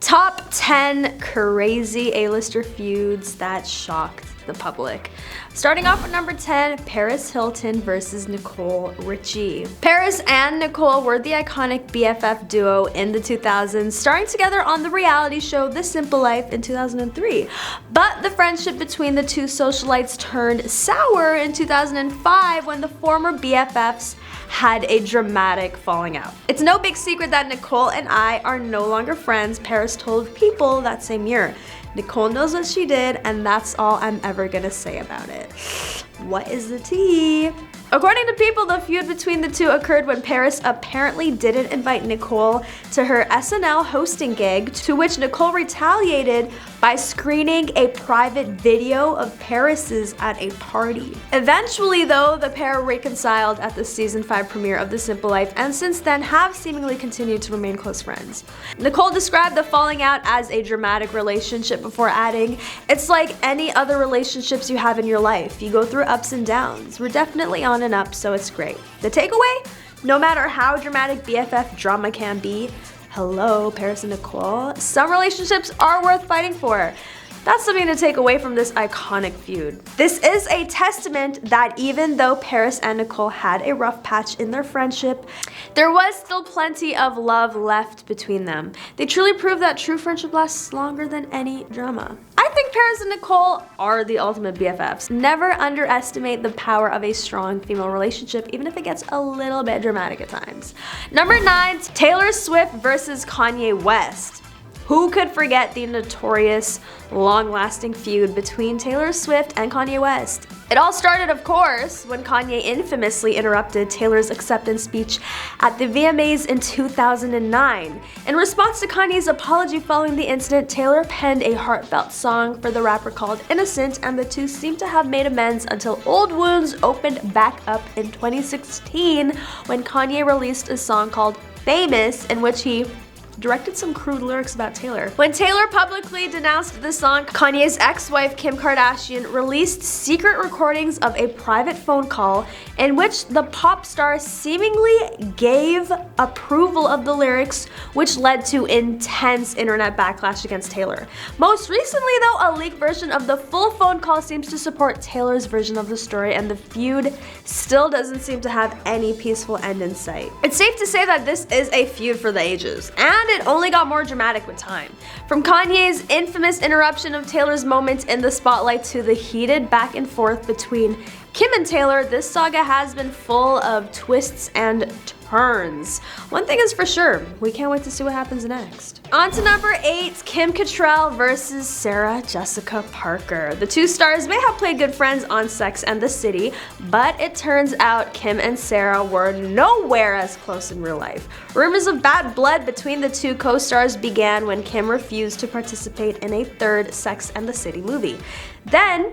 Top 10 crazy A-lister feuds that shocked the public. Starting off with number 10, Paris Hilton versus Nicole Richie. Paris and Nicole were the iconic BFF duo in the 2000s, starring together on the reality show The Simple Life in 2003. But the friendship between the two socialites turned sour in 2005 when the former BFFs had a dramatic falling out. It's no big secret that Nicole and I are no longer friends, Paris told People that same year. Nicole knows what she did, and that's all I'm ever gonna say about it. What is the tea? According to People, the feud between the two occurred when Paris apparently didn't invite Nicole to her SNL hosting gig, to which Nicole retaliated by screening a private video of Paris's at a party. Eventually, though, the pair reconciled at the season 5 premiere of The Simple Life, and since then have seemingly continued to remain close friends. Nicole described the falling out as a dramatic relationship before adding, "It's like any other relationships you have in your life. You go through ups and downs. We're definitely on and up, so it's great." The takeaway? No matter how dramatic BFF drama can be, hello, Paris and Nicole, some relationships are worth fighting for. That's something to take away from this iconic feud. This is a testament that even though Paris and Nicole had a rough patch in their friendship, there was still plenty of love left between them. They truly proved that true friendship lasts longer than any drama. I think Paris and Nicole are the ultimate BFFs. Never underestimate the power of a strong female relationship, even if it gets a little bit dramatic at times. Number 9, Taylor Swift versus Kanye West. Who could forget the notorious, long-lasting feud between Taylor Swift and Kanye West? It all started, of course, when Kanye infamously interrupted Taylor's acceptance speech at the VMAs in 2009. In response to Kanye's apology following the incident, Taylor penned a heartfelt song for the rapper called Innocent, and the two seemed to have made amends until old wounds opened back up in 2016 when Kanye released a song called Famous, in which he directed some crude lyrics about Taylor. When Taylor publicly denounced the song, Kanye's ex-wife Kim Kardashian released secret recordings of a private phone call in which the pop star seemingly gave approval of the lyrics, which led to intense internet backlash against Taylor. Most recently, though, a leaked version of the full phone call seems to support Taylor's version of the story, and the feud still doesn't seem to have any peaceful end in sight. It's safe to say that this is a feud for the ages, and it only got more dramatic with time. From Kanye's infamous interruption of Taylor's moment in the spotlight to the heated back and forth between Kim and Taylor, this saga has been full of twists and turns. One thing is for sure, we can't wait to see what happens next. On to number 8, Kim Cattrall versus Sarah Jessica Parker. The two stars may have played good friends on Sex and the City, but it turns out Kim and Sarah were nowhere as close in real life. Rumors of bad blood between the two co-stars began when Kim refused to participate in a third Sex and the City movie. Then,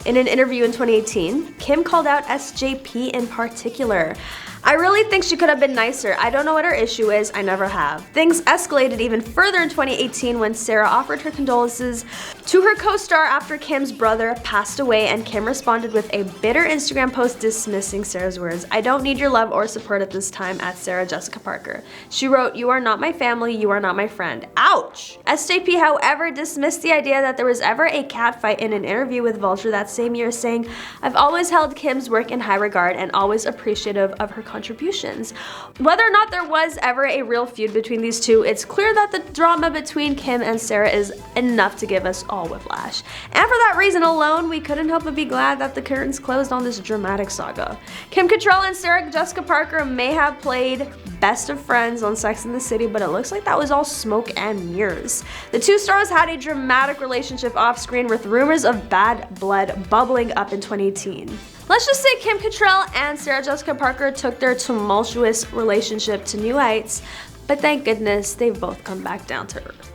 in an interview in 2018, Kim called out SJP in particular. "I really think she could have been nicer. I don't know what her issue is. I never have." Things escalated even further in 2018 when Sarah offered her condolences to her co-star after Kim's brother passed away, and Kim responded with a bitter Instagram post dismissing Sarah's words. "I don't need your love or support at this time," at Sarah Jessica Parker. She wrote, "You are not my family. You are not my friend." Ouch! SJP, however, dismissed the idea that there was ever a catfight in an interview with Vulture that same year, saying, "I've always held Kim's work in high regard and always appreciative of her contributions." Whether or not there was ever a real feud between these two, it's clear that the drama between Kim and Sarah is enough to give us all whiplash. And for that reason alone, we couldn't help but be glad that the curtains closed on this dramatic saga. Kim Cattrall and Sarah Jessica Parker may have played best of friends on Sex and the City, but it looks like that was all smoke and mirrors. The two stars had a dramatic relationship off screen with rumors of bad blood bubbling up in 2018. Let's just say Kim Cattrall and Sarah Jessica Parker took their tumultuous relationship to new heights, but thank goodness they've both come back down to earth.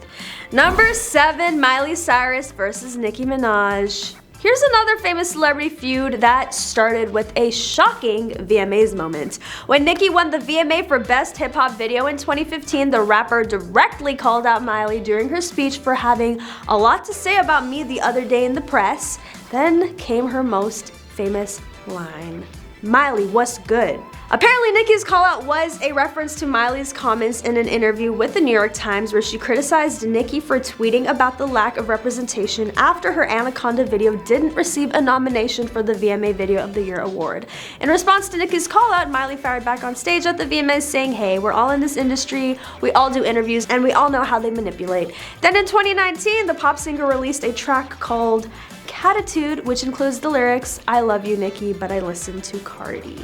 Number 7, Miley Cyrus versus Nicki Minaj. Here's another famous celebrity feud that started with a shocking VMAs moment. When Nicki won the VMA for Best Hip Hop Video in 2015, the rapper directly called out Miley during her speech for having a lot to say about me the other day in the press. Then came her most famous line. Miley, what's good? Apparently, Nicki's call-out was a reference to Miley's comments in an interview with the New York Times where she criticized Nicki for tweeting about the lack of representation after her Anaconda video didn't receive a nomination for the VMA Video of the Year award. In response to Nicki's call-out, Miley fired back on stage at the VMAs saying, "Hey, we're all in this industry, we all do interviews, and we all know how they manipulate." Then in 2019, the pop singer released a track called Catitude, which includes the lyrics, "I love you, Nicki, but I listen to Cardi."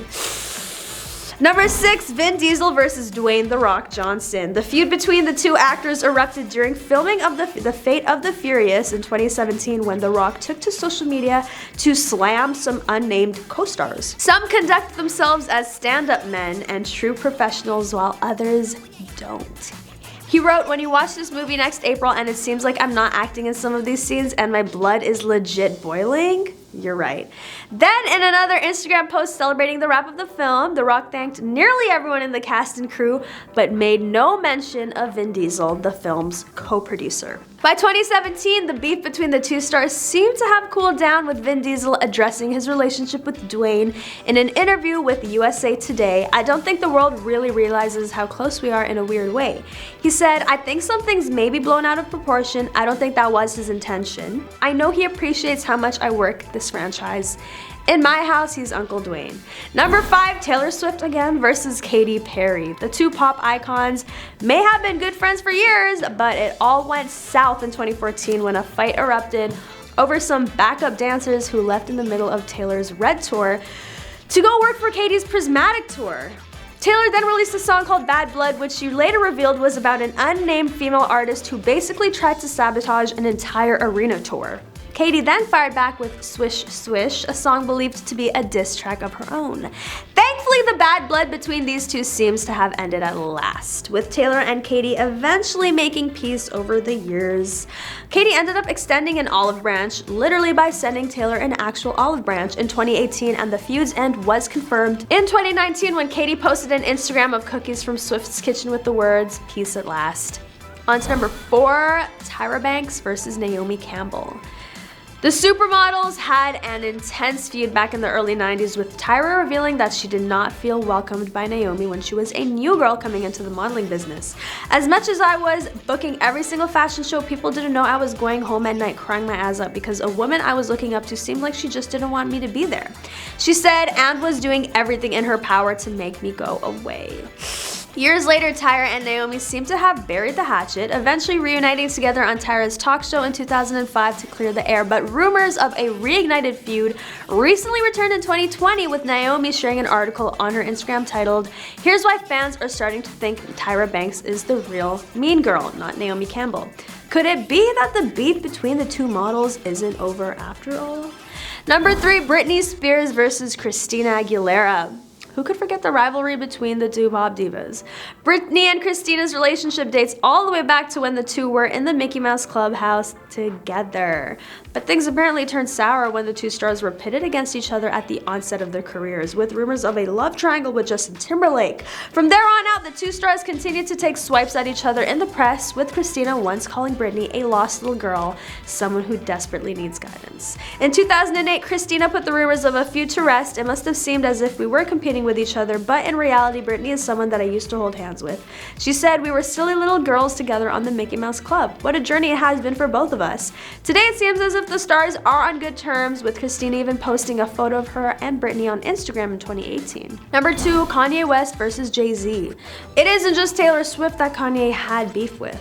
Number 6, Vin Diesel versus Dwayne "The Rock" Johnson. The feud between the two actors erupted during filming of The Fate of the Furious in 2017 when The Rock took to social media to slam some unnamed co-stars. Some conduct themselves as stand-up men and true professionals while others don't. He wrote, "When you watch this movie next April and it seems like I'm not acting in some of these scenes and my blood is legit boiling, you're right." Then in another Instagram post celebrating the wrap of the film, The Rock thanked nearly everyone in the cast and crew, but made no mention of Vin Diesel, the film's co-producer. By 2017, the beef between the two stars seemed to have cooled down, with Vin Diesel addressing his relationship with Dwayne in an interview with USA Today. "I don't think the world really realizes how close we are in a weird way." He said, "I think some things may be blown out of proportion. I don't think that was his intention. I know he appreciates how much I work this franchise. In my house, he's Uncle Dwayne." Number 5, Taylor Swift again versus Katy Perry. The two pop icons may have been good friends for years, but it all went south in 2014 when a fight erupted over some backup dancers who left in the middle of Taylor's Red Tour to go work for Katy's Prismatic Tour. Taylor then released a song called Bad Blood, which she later revealed was about an unnamed female artist who basically tried to sabotage an entire arena tour. Katy then fired back with Swish Swish, a song believed to be a diss track of her own. Thankfully, the bad blood between these two seems to have ended at last, with Taylor and Katy eventually making peace over the years. Katy ended up extending an olive branch, literally by sending Taylor an actual olive branch in 2018, and the feud's end was confirmed in 2019 when Katy posted an Instagram of cookies from Swift's kitchen with the words, "Peace at last." On to number 4, Tyra Banks versus Naomi Campbell. The supermodels had an intense feud back in the early 90s, with Tyra revealing that she did not feel welcomed by Naomi when she was a new girl coming into the modeling business. "As much as I was booking every single fashion show, people didn't know I was going home at night crying my eyes out because a woman I was looking up to seemed like she just didn't want me to be there," she said, and was doing everything in her power to make me go away. Years later, Tyra and Naomi seem to have buried the hatchet, eventually reuniting together on Tyra's talk show in 2005 to clear the air, but rumors of a reignited feud recently returned in 2020, with Naomi sharing an article on her Instagram titled, "Here's why fans are starting to think Tyra Banks is the real mean girl, not Naomi Campbell." Could it be that the beef between the two models isn't over after all? Number 3, Britney Spears versus Christina Aguilera. Who could forget the rivalry between the two pop divas? Britney and Christina's relationship dates all the way back to when the two were in the Mickey Mouse Clubhouse together. But things apparently turned sour when the two stars were pitted against each other at the onset of their careers, with rumors of a love triangle with Justin Timberlake. From there on out, the two stars continued to take swipes at each other in the press, with Christina once calling Britney a lost little girl, someone who desperately needs guidance. In 2008, Christina put the rumors of a feud to rest. "It must have seemed as if we were competing with each other, but in reality, Britney is someone that I used to hold hands with." She said, "We were silly little girls together on the Mickey Mouse Club. What a journey it has been for both of us." Today, it seems as if the stars are on good terms, with Christina even posting a photo of her and Britney on Instagram in 2018. Number 2, Kanye West versus Jay-Z. It isn't just Taylor Swift that Kanye had beef with.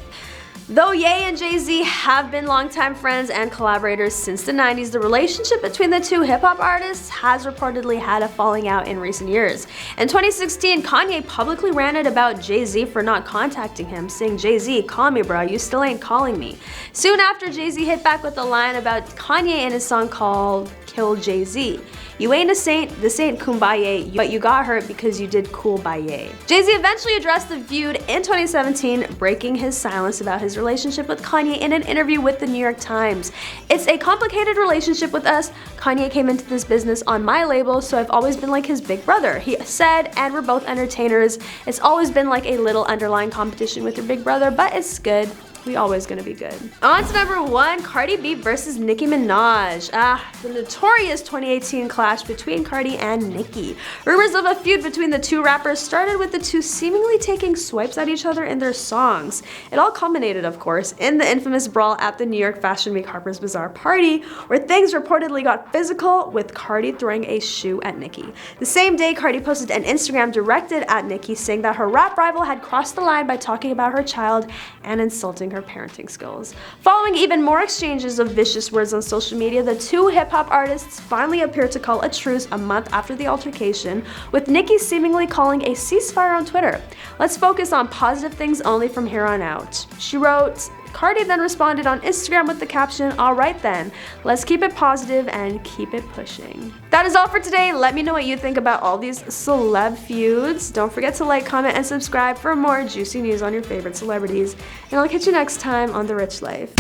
Though Ye and Jay-Z have been longtime friends and collaborators since the 90s, the relationship between the two hip-hop artists has reportedly had a falling out in recent years. In 2016, Kanye publicly ranted about Jay-Z for not contacting him, saying, "Jay-Z, call me bro, you still ain't calling me." Soon after, Jay-Z hit back with a line about Kanye in his song called Kill Jay-Z. "You ain't a saint, this ain't kumbaya, but you got hurt because you did cool by Ye." Jay-Z eventually addressed the feud in 2017, breaking his silence about his relationship with Kanye in an interview with the New York Times. "It's a complicated relationship with us. Kanye came into this business on my label, so I've always been like his big brother," he said, "and we're both entertainers. It's always been like a little underlying competition with your big brother, but it's good. We always gonna be good. On to number 1, Cardi B versus Nicki Minaj. The notorious 2018 clash between Cardi and Nicki. Rumors of a feud between the two rappers started with the two seemingly taking swipes at each other in their songs. It all culminated, of course, in the infamous brawl at the New York Fashion Week Harper's Bazaar party, where things reportedly got physical, with Cardi throwing a shoe at Nicki. The same day, Cardi posted an Instagram directed at Nicki, saying that her rap rival had crossed the line by talking about her child and insulting her parenting skills. Following even more exchanges of vicious words on social media, the two hip-hop artists finally appeared to call a truce a month after the altercation, with Nicki seemingly calling a ceasefire on Twitter. "Let's focus on positive things only from here on out," she wrote. Cardi then responded on Instagram with the caption, "Alright then, let's keep it positive and keep it pushing." That is all for today. Let me know what you think about all these celeb feuds. Don't forget to like, comment, and subscribe for more juicy news on your favorite celebrities. And I'll catch you next time on The Rich Life.